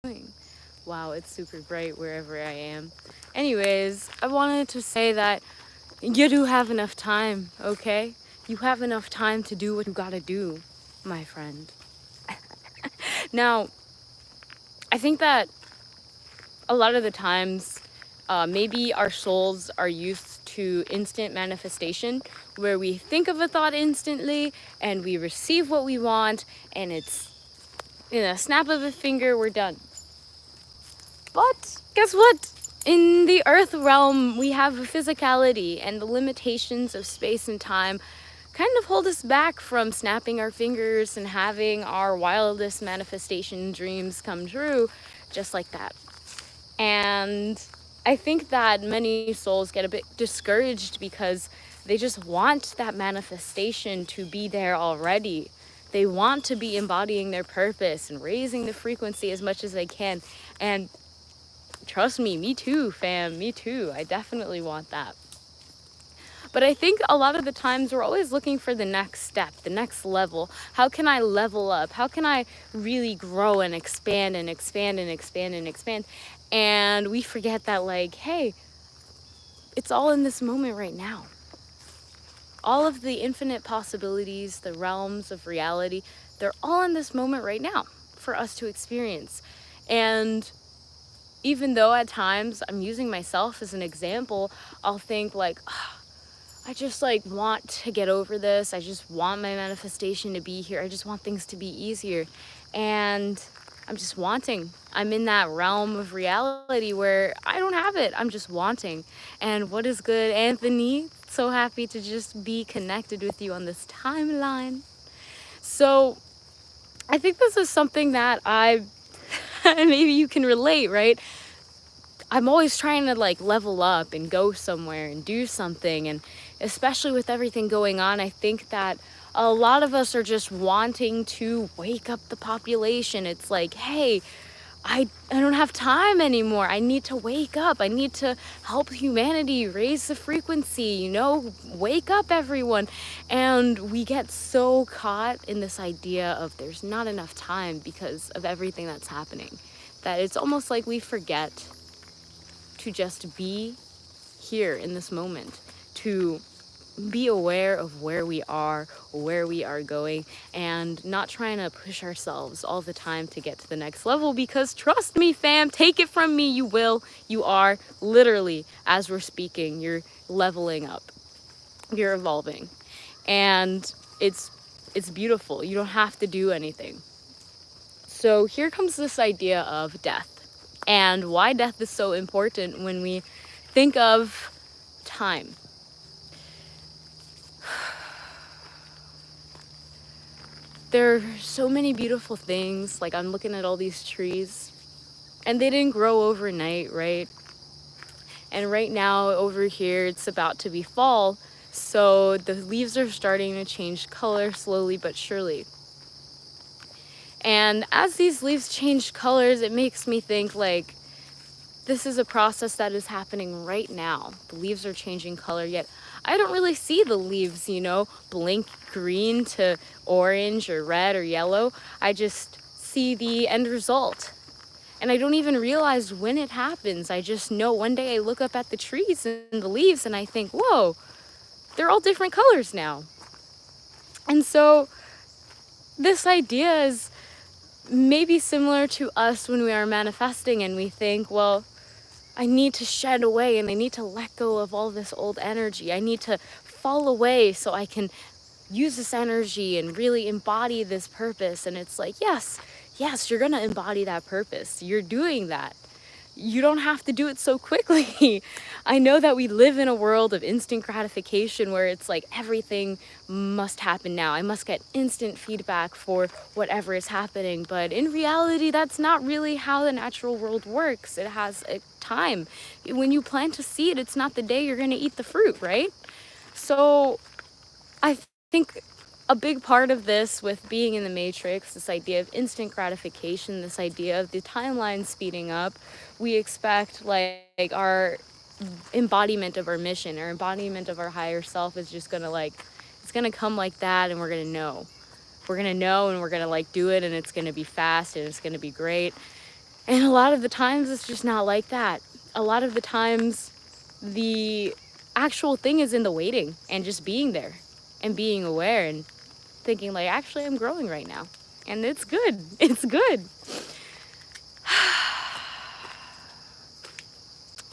doing? Wow, it's super bright wherever I am. Anyways, I wanted to say that you do have enough time, okay? You have enough time to do what you gotta do, my friend. Now, I think that a lot of the times, maybe our souls are used to instant manifestation, where we think of a thought instantly and we receive what we want, and it's in a snap of a finger, we're done. But guess what? In the earth realm, we have a physicality, and the limitations of space and time kind of hold us back from snapping our fingers and having our wildest manifestation dreams come true just like that. And I think that many souls get a bit discouraged because they just want that manifestation to be there already. They want to be embodying their purpose and raising the frequency as much as they can. And trust me too, fam, me too. I definitely want that. But I think a lot of the times we're always looking for the next step, the next level. How can I level up? How can I really grow and expand and expand and expand and expand? And we forget that, like, hey, it's all in this moment right now. All of the infinite possibilities, the realms of reality, they're all in this moment right now for us to experience. And even though at times I'm using myself as an example, I'll think like, I just like want to get over this. I just want my manifestation to be here. I just want things to be easier. And I'm just wanting. I'm in that realm of reality where I don't have it. I'm just wanting. And what is good, Anthony? So happy to just be connected with you on this timeline. So I think this is something that maybe you can relate, right? I'm always trying to like level up and go somewhere and do something. And especially with everything going on, I think that a lot of us are just wanting to wake up the population. It's like, hey, I don't have time anymore. I need to wake up. I need to help humanity raise the frequency, wake up everyone. And we get so caught in this idea of there's not enough time because of everything that's happening, that it's almost like we forget to just be here in this moment, to be aware of where we are going, and not trying to push ourselves all the time to get to the next level. Because trust me, fam, take it from me, you are literally, as we're speaking, you're leveling up, you're evolving, and it's beautiful. You don't have to do anything. So here comes this idea of death, and why death is so important when we think of time. There are so many beautiful things. Like, I'm looking at all these trees, and they didn't grow overnight, right? And right now over here, it's about to be fall, so the leaves are starting to change color slowly but surely. And as these leaves change colors, it makes me think like, this is a process that is happening right now. The leaves are changing color, yet I don't really see the leaves, blink green to orange or red or yellow. I just see the end result. And I don't even realize when it happens. I just know one day I look up at the trees and the leaves and I think, whoa, they're all different colors now. And so this idea is maybe similar to us when we are manifesting and we think, well, I need to shed away and I need to let go of all this old energy. I need to fall away so I can use this energy and really embody this purpose. And it's like, yes, you're going to embody that purpose. You're doing that. You don't have to do it so quickly. I know that we live in a world of instant gratification where it's like everything must happen now. I must get instant feedback for whatever is happening. But in reality, that's not really how the natural world works. It has a time. When you plant a seed, it's not the day you're going to eat the fruit, right? So I think a big part of this with being in the matrix, this idea of instant gratification, this idea of the timeline speeding up, we expect like our embodiment of our mission, our embodiment of our higher self is just gonna it's gonna come like that, and we're gonna know and we're gonna like do it, and it's gonna be fast and it's gonna be great. And a lot of the times it's just not like that. A lot of the times the actual thing is in the waiting and just being there and being aware and thinking like, actually, I'm growing right now. And it's good. It's good.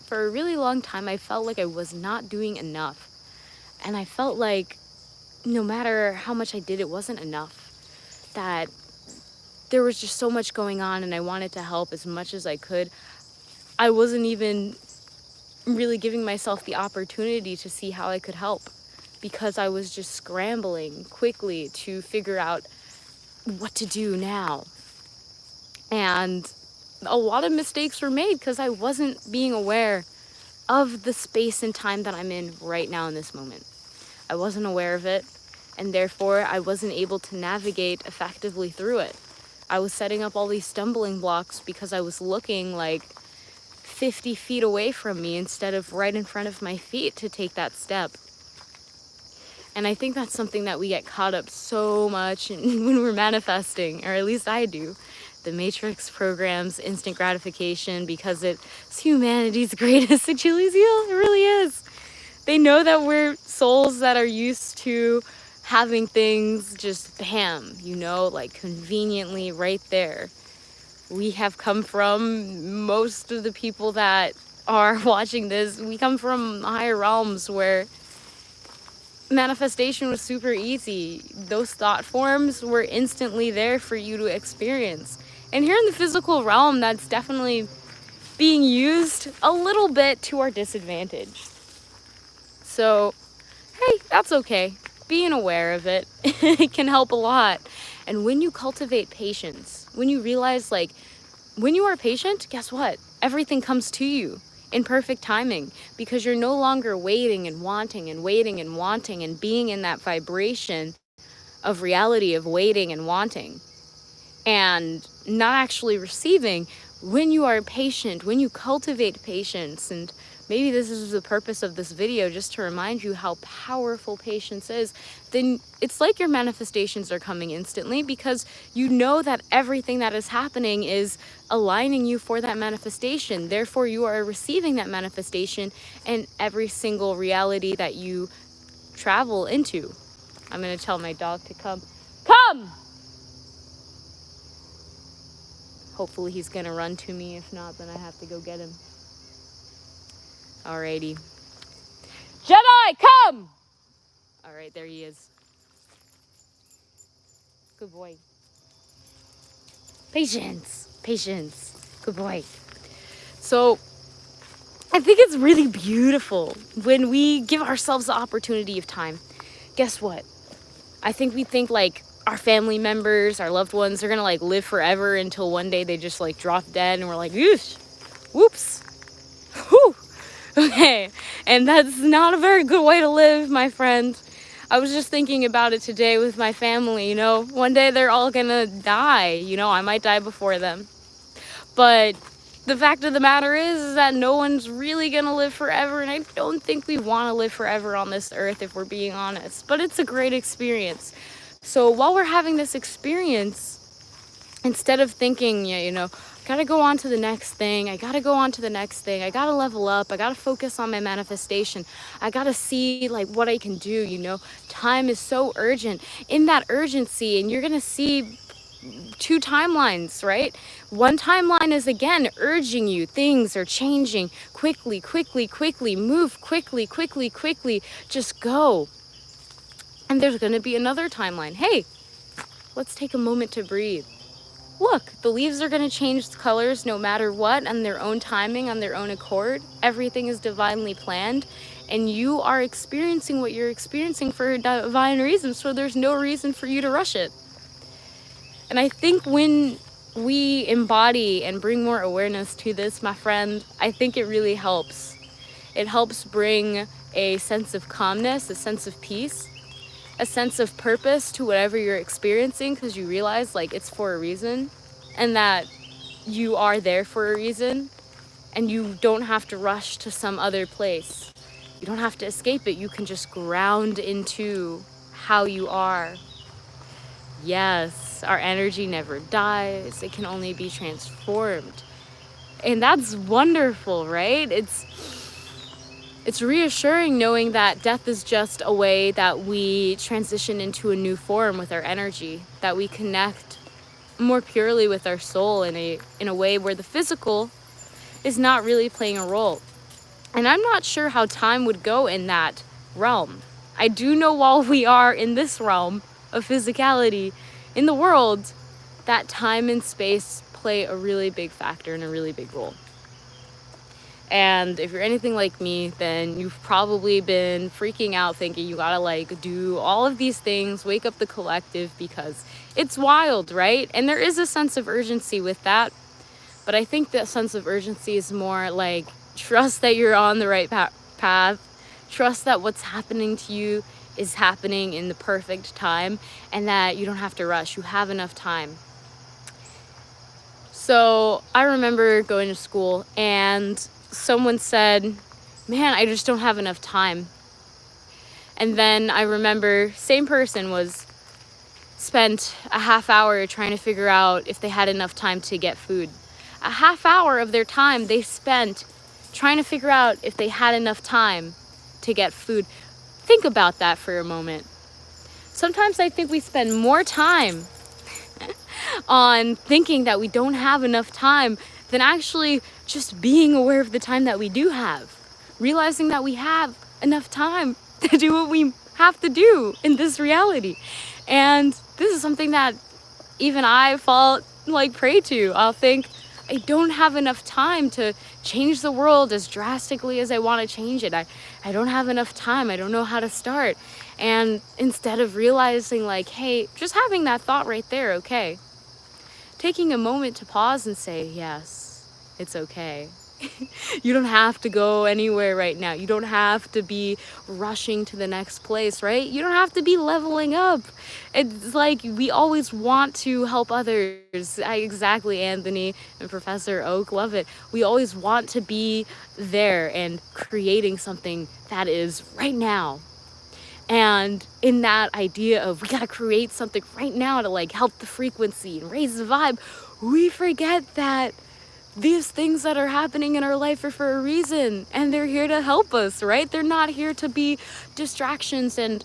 For a really long time, I felt like I was not doing enough. And I felt like no matter how much I did, it wasn't enough. That there was just so much going on and I wanted to help as much as I could. I wasn't even really giving myself the opportunity to see how I could help because I was just scrambling quickly to figure out what to do now. And a lot of mistakes were made because I wasn't being aware of the space and time that I'm in right now in this moment. I wasn't aware of it, and therefore I wasn't able to navigate effectively through it. I was setting up all these stumbling blocks because I was looking like 50 feet away from me instead of right in front of my feet to take that step. And I think that's something that we get caught up so much in when we're manifesting, or at least I do. The Matrix programs, instant gratification, because it's humanity's greatest Achilles heel. It really is. They know that we're souls that are used to having things just bam, like conveniently right there. We have come from, most of the people that are watching this, we come from higher realms where manifestation was super easy. Those thought forms were instantly there for you to experience. And here in the physical realm, that's definitely being used a little bit to our disadvantage. So, hey, that's okay. Being aware of it, it can help a lot. And when you cultivate patience, when you realize, like, when you are patient, guess what? Everything comes to you in perfect timing because you're no longer waiting and wanting and waiting and wanting and being in that vibration of reality of waiting and wanting and not actually receiving. When you are patient, when you cultivate patience, and maybe this is the purpose of this video, just to remind you how powerful patience is, then it's like your manifestations are coming instantly because you know that everything that is happening is aligning you for that manifestation. Therefore, you are receiving that manifestation in every single reality that you travel into. I'm going to tell my dog to come. Come! Hopefully he's going to run to me. If not, then I have to go get him. Alrighty. Jedi, come! Alright, there he is. Good boy. Patience. Patience. Good boy. So, I think it's really beautiful when we give ourselves the opportunity of time. Guess what? I think we think like our family members, our loved ones, are gonna like live forever until one day they just like drop dead and we're like, whoops. Whew. Okay, and that's not a very good way to live, my friend. I was just thinking about it today with my family, one day they're all gonna die, I might die before them. But the fact of the matter is that no one's really gonna live forever, and I don't think we wanna live forever on this earth if we're being honest, but it's a great experience. So while we're having this experience, instead of thinking, gotta go on to the next thing, I gotta level up, I gotta focus on my manifestation, I gotta see like what I can do, time is so urgent. In that urgency, and you're gonna see two timelines, right? One timeline is again urging you, things are changing quickly, move quickly, just go. And there's gonna be another timeline. Hey, let's take a moment to breathe. Look, the leaves are going to change colors no matter what, on their own timing, on their own accord. Everything is divinely planned, and you are experiencing what you're experiencing for a divine reason, so there's no reason for you to rush it. And I think when we embody and bring more awareness to this, my friend, I think it really helps. It helps bring a sense of calmness, a sense of peace, a sense of purpose to whatever you're experiencing, because you realize like it's for a reason and that you are there for a reason, and you don't have to rush to some other place. You don't have to escape it. You can just ground into how you are. Yes, our energy never dies. It can only be transformed. And that's wonderful, right? It's reassuring knowing that death is just a way that we transition into a new form with our energy, that we connect more purely with our soul in a way where the physical is not really playing a role. And I'm not sure how time would go in that realm. I do know while we are in this realm of physicality in the world, that time and space play a really big factor and a really big role. And if you're anything like me, then you've probably been freaking out thinking you gotta like do all of these things, wake up the collective, because it's wild, right? And there is a sense of urgency with that. But I think that sense of urgency is more like trust that you're on the right path. Trust that what's happening to you is happening in the perfect time and that you don't have to rush. You have enough time. So I remember going to school and someone said, man, I just don't have enough time. And then I remember same person was spent a half hour trying to figure out if they had enough time to get food. A half hour of their time they spent trying to figure out if they had enough time to get food. Think about that for a moment. Sometimes I think we spend more time on thinking that we don't have enough time than actually just being aware of the time that we do have. Realizing that we have enough time to do what we have to do in this reality. And this is something that even I fall like prey to. I'll think, I don't have enough time to change the world as drastically as I want to change it. I don't have enough time. I don't know how to start. And instead of realizing like, hey, just having that thought right there, okay. Taking a moment to pause and say, yes, it's okay. You don't have to go anywhere right now. You don't have to be rushing to the next place, right? You don't have to be leveling up. It's like we always want to help others. Exactly, Anthony and Professor Oak, love it. We always want to be there and creating something that is right now. And in that idea of we gotta create something right now to like help the frequency and raise the vibe, we forget that these things that are happening in our life are for a reason, and they're here to help us, right? They're not here to be distractions, and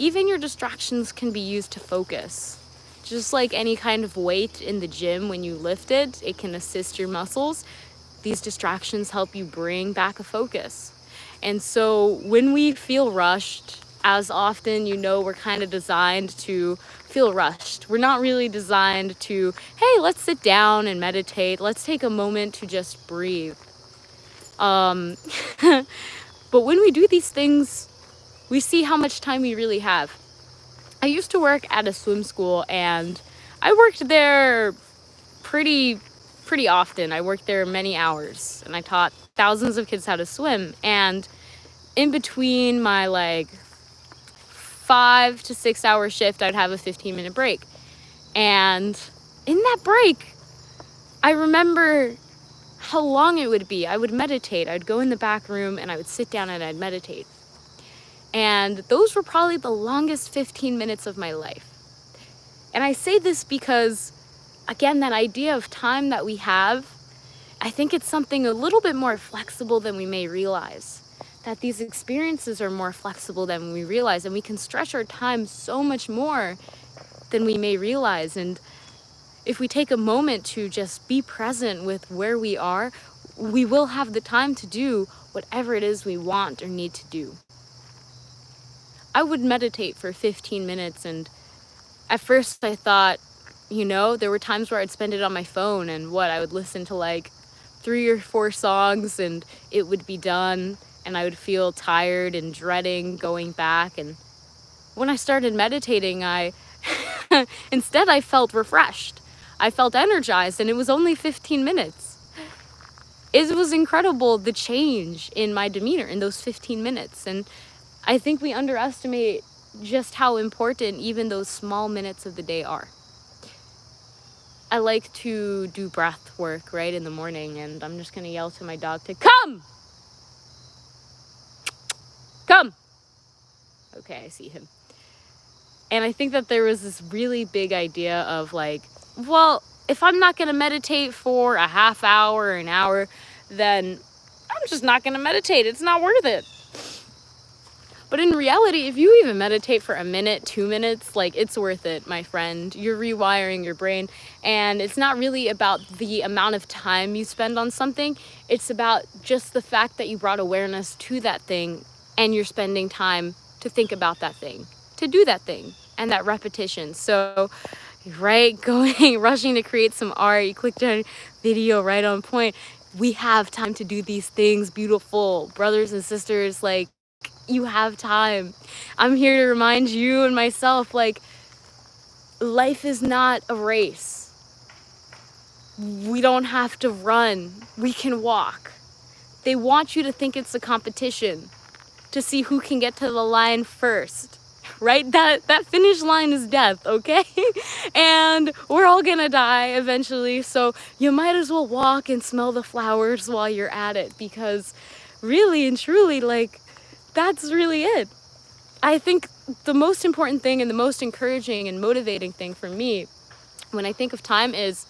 even your distractions can be used to focus. Just like any kind of weight in the gym, when you lift it, it can assist your muscles. These distractions help you bring back a focus. And so when we feel rushed, as often, we're kind of designed to feel rushed. We're not really designed to, hey, let's sit down and meditate. Let's take a moment to just breathe. But when we do these things, we see how much time we really have. I used to work at a swim school, and I worked there pretty often. I worked there many hours, and I taught thousands of kids how to swim. And in between my 5 to 6 hour shift, I'd have a 15-minute break. And in that break, I remember how long it would be. I would meditate. I'd go in the back room and I would sit down and I'd meditate. And those were probably the longest 15 minutes of my life. And I say this because, again, that idea of time that we have, I think it's something a little bit more flexible than we may realize. That these experiences are more flexible than we realize, and we can stretch our time so much more than we may realize. And if we take a moment to just be present with where we are, we will have the time to do whatever it is we want or need to do. I would meditate for 15 minutes, and at first I thought, there were times where I'd spend it on my phone, and I would listen to 3 or 4 songs, and it would be done. And I would feel tired and dreading going back. And when I started meditating, instead I felt refreshed. I felt energized, and it was only 15 minutes. It was incredible, the change in my demeanor in those 15 minutes. And I think we underestimate just how important even those small minutes of the day are. I like to do breath work right in the morning, and I'm just going to yell to my dog to come! Come! Okay, I see him. And I think that there was this really big idea of If I'm not going to meditate for a half hour or an hour, then I'm just not going to meditate. It's not worth it. But in reality, if you even meditate for a minute, 2 minutes, like, it's worth it, my friend. You're rewiring your brain. And it's not really about the amount of time you spend on something. It's about just the fact that you brought awareness to that thing and you're spending time to think about that thing, to do that thing, and that repetition. So, right, rushing to create some art, you clicked on video right on point. We have time to do these things, beautiful brothers and sisters, like, you have time. I'm here to remind you and myself, like, life is not a race. We don't have to run. We can walk. They want you to think it's a competition to see who can get to the line first, right? That finish line is death, okay? And we're all gonna die eventually, so you might as well walk and smell the flowers while you're at it, because really and truly, like, that's really it. I think the most important thing and the most encouraging and motivating thing for me when I think of time is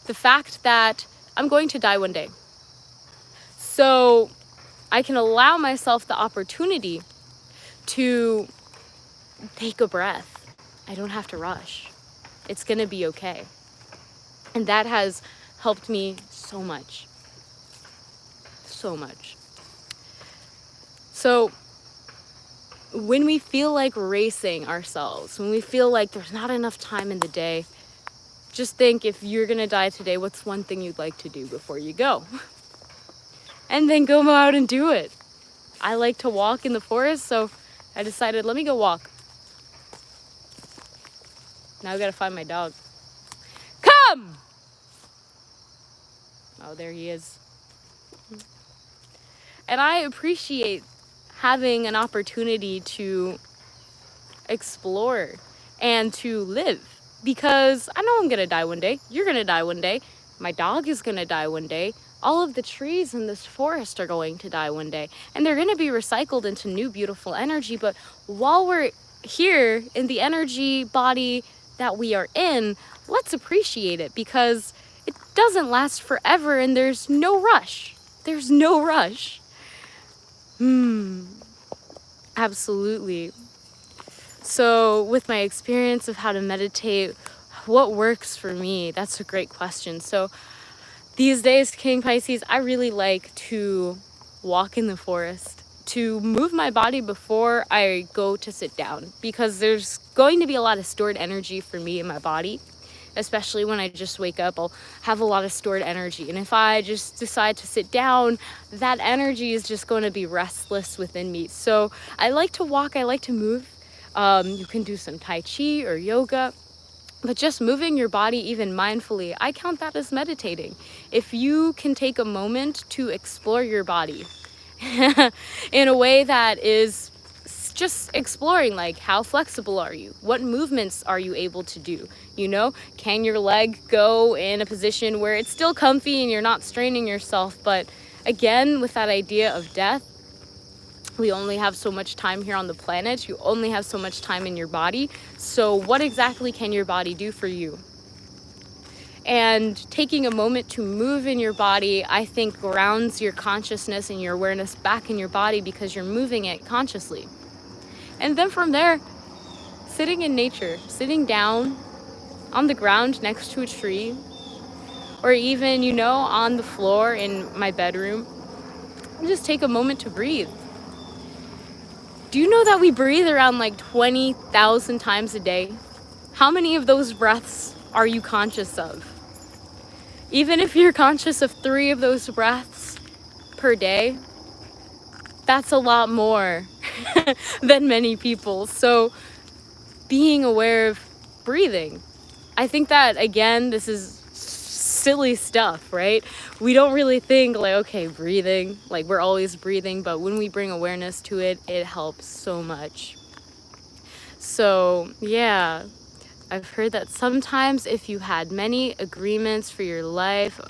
the fact that I'm going to die one day. So I can allow myself the opportunity to take a breath. I don't have to rush. It's gonna be okay. And that has helped me so much. So much. So when we feel like racing ourselves, when we feel like there's not enough time in the day, just think, if you're gonna die today, what's one thing you'd like to do before you go? And then go out and do it. I like to walk in the forest, so I decided, let me go walk. Now I gotta find my dog. Come! Oh, there he is. And I appreciate having an opportunity to explore and to live, because I know I'm gonna die one day. You're gonna die one day. My dog is gonna die one day. All of the trees in this forest are going to die one day, and they're gonna be recycled into new beautiful energy. But while we're here in the energy body that we are in, let's appreciate it, because it doesn't last forever and there's no rush. There's no rush. Absolutely. So with my experience of how to meditate, what works for me? That's a great question. So these days, King Pisces, I really like to walk in the forest, to move my body before I go to sit down, because there's going to be a lot of stored energy for me in my body. Especially when I just wake up, I'll have a lot of stored energy. And if I just decide to sit down, that energy is just going to be restless within me. So I like to walk, I like to move. You can do some Tai Chi or yoga, but just moving your body even mindfully, I count that as meditating. If you can take a moment to explore your body in a way that is just exploring, like, how flexible are you? What movements are you able to do? You know, can your leg go in a position where it's still comfy and you're not straining yourself? But again, with that idea of death, we only have so much time here on the planet. You only have so much time in your body. So what exactly can your body do for you? And taking a moment to move in your body, I think, grounds your consciousness and your awareness back in your body, because you're moving it consciously. And then from there, sitting in nature, sitting down on the ground next to a tree, or even, you know, on the floor in my bedroom, and just take a moment to breathe. Do you know that we breathe around like 20,000 times a day? How many of those breaths are you conscious of? Even if you're conscious of 3 of those breaths per day, that's a lot more than many people. So being aware of breathing, I think that, again, this is silly stuff, right? We don't really think like, okay, breathing, like we're always breathing, but when we bring awareness to it, it helps so much. So yeah, I've heard that sometimes if you had many agreements for your life,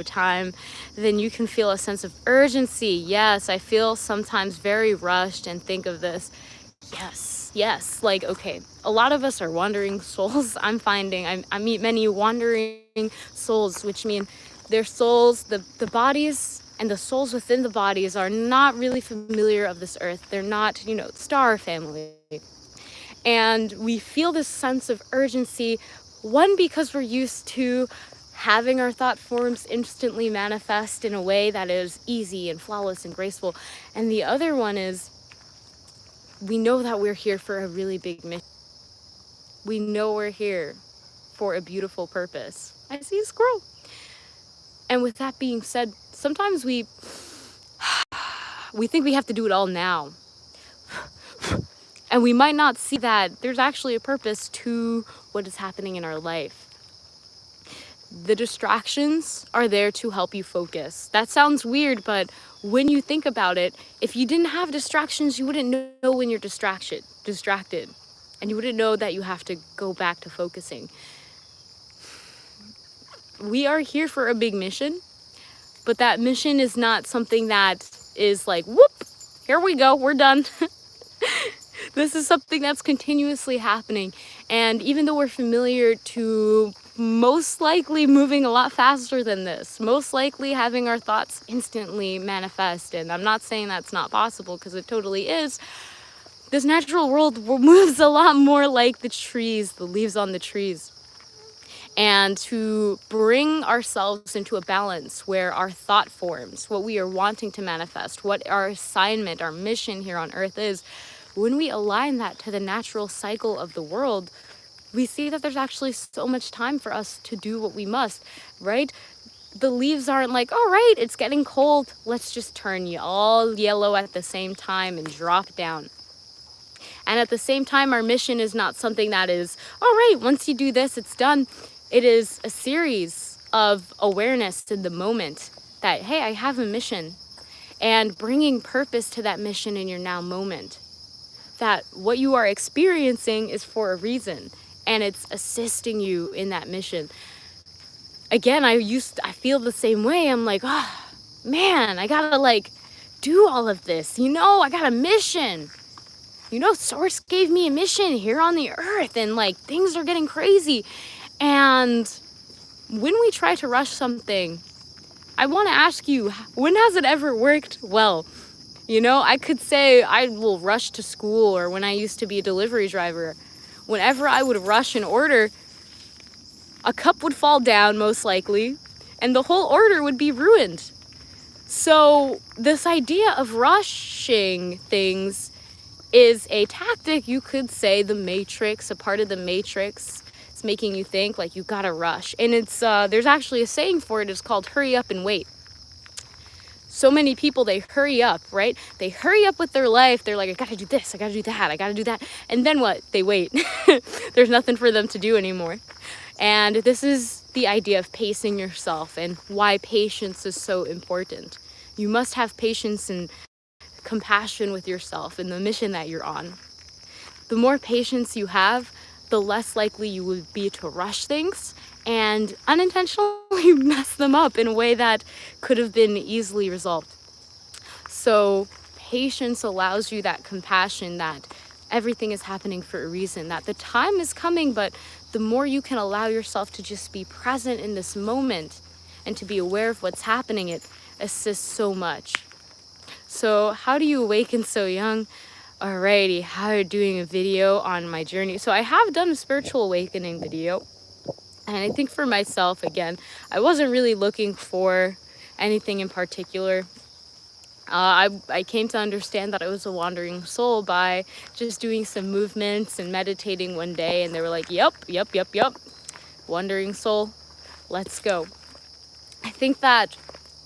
time, then you can feel a sense of urgency. Yes, I feel sometimes very rushed and think of this. Yes. Like, okay, a lot of us are wandering souls. I'm finding I meet many wandering souls, which mean their souls, the bodies and the souls within the bodies are not really familiar of this earth. They're not, star family. And we feel this sense of urgency, one, because we're used to having our thought forms instantly manifest in a way that is easy and flawless and graceful. And the other one is we know that we're here for a really big mission. We know we're here for a beautiful purpose. I see a squirrel. And with that being said, sometimes we think we have to do it all now. And we might not see that there's actually a purpose to what is happening in our life. The distractions are there to help you focus. That sounds weird, but when you think about it, if you didn't have distractions, you wouldn't know when you're distracted. And you wouldn't know that you have to go back to focusing. We are here for a big mission, but that mission is not something that is like, whoop, here we go, we're done. This is something that's continuously happening. And even though we're familiar to most likely moving a lot faster than this, most likely having our thoughts instantly manifest, and I'm not saying that's not possible because it totally is, this natural world moves a lot more like the trees, the leaves on the trees. And to bring ourselves into a balance where our thought forms, what we are wanting to manifest, what our assignment, our mission here on earth is, when we align that to the natural cycle of the world, we see that there's actually so much time for us to do what we must, right? The leaves aren't like, all right, it's getting cold, let's just turn you all yellow at the same time and drop down. And at the same time, our mission is not something that is, all right, once you do this, it's done. It is a series of awareness in the moment that, hey, I have a mission, and bringing purpose to that mission in your now moment. That what you are experiencing is for a reason, and it's assisting you in that mission. Again, I feel the same way. I'm like, oh man, I gotta do all of this. I got a mission. Source gave me a mission here on the earth, and things are getting crazy. And when we try to rush something, I want to ask you, when has it ever worked well? I could say I will rush to school, or when I used to be a delivery driver, whenever I would rush an order, a cup would fall down most likely, and the whole order would be ruined. So this idea of rushing things is a tactic, you could say, the Matrix, a part of the Matrix. It's making you think like you gotta rush. And it's there's actually a saying for it. It's called hurry up and wait. So many people, they hurry up, right? They hurry up with their life. They're like, I gotta do this, I gotta do that, I gotta do that. And then what? They wait. There's nothing for them to do anymore. And this is the idea of pacing yourself and why patience is so important. You must have patience and compassion with yourself and the mission that you're on. The more patience you have, the less likely you will be to rush things and unintentionally mess them up in a way that could have been easily resolved. So patience allows you that compassion, that everything is happening for a reason, that the time is coming, but the more you can allow yourself to just be present in this moment and to be aware of what's happening, it assists so much. So how do you awaken so young? Alrighty, how are you doing a video on my journey? So I have done a spiritual awakening video. And I think for myself, again, I wasn't really looking for anything in particular. I came to understand that I was a wandering soul by just doing some movements and meditating one day. And they were like, yep. Wandering soul, let's go. I think that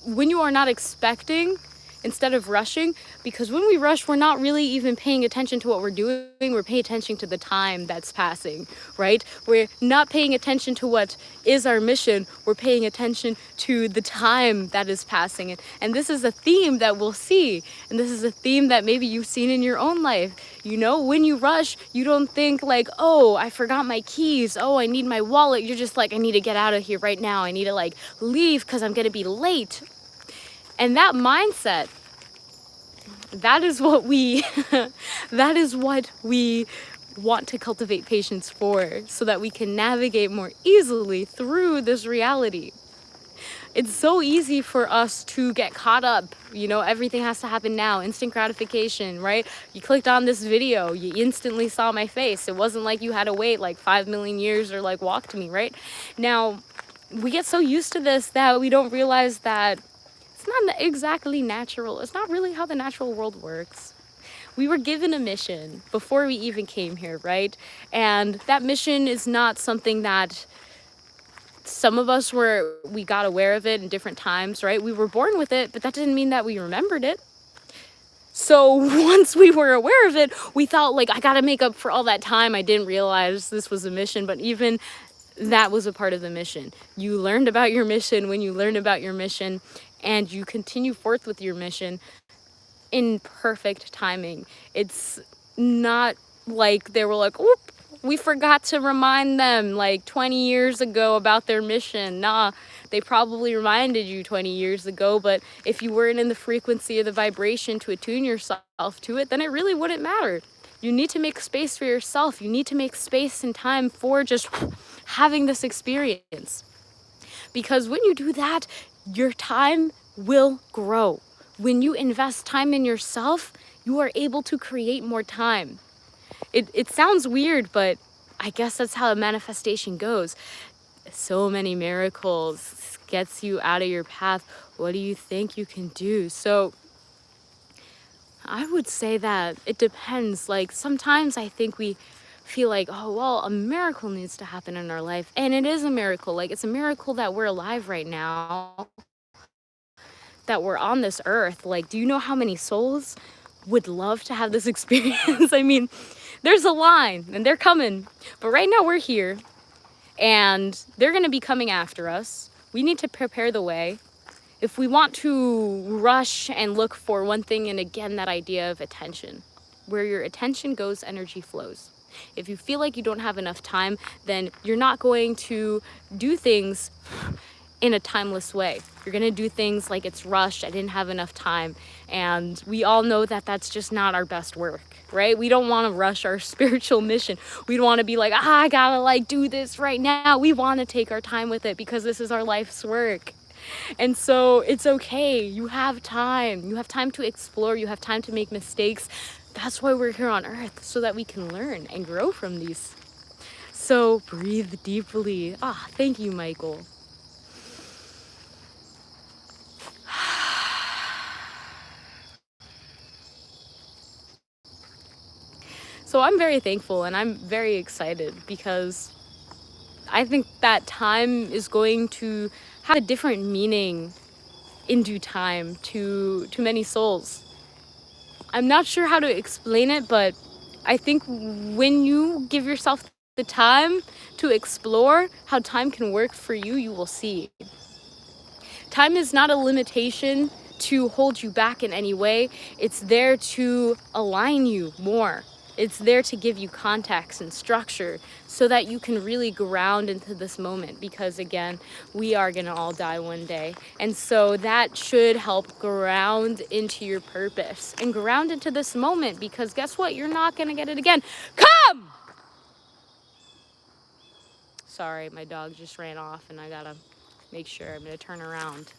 when you are not expecting, instead of rushing, because when we rush, we're not really even paying attention to what we're doing. We're paying attention to the time that's passing, right? We're not paying attention to what is our mission. We're paying attention to the time that is passing. And this is a theme that we'll see. And this is a theme that maybe you've seen in your own life. When you rush, you don't think like, oh, I forgot my keys. Oh, I need my wallet. You're just like, I need to get out of here right now. I need to leave because I'm going to be late. And that mindset, that is what we that is what we want to cultivate patience for, so that we can navigate more easily through this reality. It's so easy for us to get caught up. Everything has to happen now, instant gratification, right? You clicked on this video, you instantly saw my face. It wasn't like you had to wait like 5 million years or like walk to me, right? Now, we get so used to this that we don't realize that it's not exactly natural. It's not really how the natural world works. We were given a mission before we even came here, right? And that mission is not something that some of us we got aware of it in different times, right? We were born with it, but that didn't mean that we remembered it. So once we were aware of it, we thought like, I gotta make up for all that time I didn't realize this was a mission. But even that was a part of the mission. You learned about your mission when you learned about your mission, and you continue forth with your mission in perfect timing. It's not like they were like, oop, we forgot to remind them like 20 years ago about their mission. Nah, they probably reminded you 20 years ago, but if you weren't in the frequency of the vibration to attune yourself to it, then it really wouldn't matter. You need to make space for yourself. You need to make space and time for just having this experience. Because when you do that, your time will grow. When you invest time in yourself, you are able to create more time. It sounds weird, but I guess that's how a manifestation goes. So many miracles gets you out of your path. What do you think you can do? So I would say that it depends. Like sometimes I think we feel like, oh, well, a miracle needs to happen in our life. And it is a miracle. Like it's a miracle that we're alive right now, that we're on this earth. Like, do you know how many souls would love to have this experience? I mean, there's a line and they're coming, but right now we're here and they're going to be coming after us. We need to prepare the way. If we want to rush and look for one thing, and again, that idea of attention, where your attention goes, energy flows. If you feel like you don't have enough time, then you're not going to do things in a timeless way. You're gonna do things like it's rushed, I didn't have enough time. And we all know that that's just not our best work, right? We don't wanna rush our spiritual mission. We don't wanna be like, I gotta like do this right now. We wanna take our time with it because this is our life's work. And so it's okay, you have time. You have time to explore, you have time to make mistakes. That's why we're here on earth, so that we can learn and grow from these. So breathe deeply. Thank you, Michael. So I'm very thankful and I'm very excited because I think that time is going to have a different meaning in due time to many souls. I'm not sure how to explain it, but I think when you give yourself the time to explore how time can work for you, you will see. Time is not a limitation to hold you back in any way. It's there to align you more. It's there to give you context and structure so that you can really ground into this moment, because again, we are gonna all die one day. And so that should help ground into your purpose and ground into this moment, because guess what? You're not gonna get it again. Come! Sorry, my dog just ran off and I gotta make sure. I'm gonna turn around.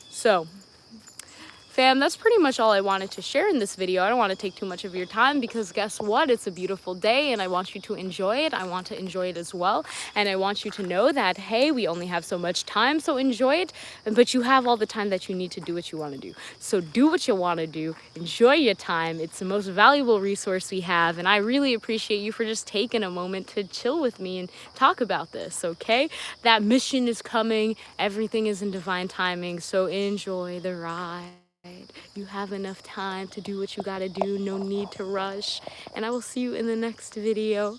So, fam, that's pretty much all I wanted to share in this video. I don't want to take too much of your time because guess what? It's a beautiful day and I want you to enjoy it. I want to enjoy it as well. And I want you to know that, hey, we only have so much time, so enjoy it. But you have all the time that you need to do what you want to do. So do what you want to do. Enjoy your time. It's the most valuable resource we have. And I really appreciate you for just taking a moment to chill with me and talk about this, okay? That mission is coming. Everything is in divine timing. So enjoy the ride. You have enough time to do what you gotta do. No need to rush. And I will see you in the next video.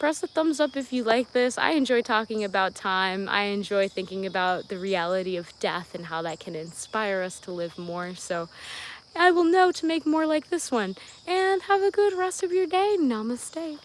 Press the thumbs up if you like this. I enjoy talking about time. I enjoy thinking about the reality of death and how that can inspire us to live more. So I will know to make more like this one. And have a good rest of your day. Namaste.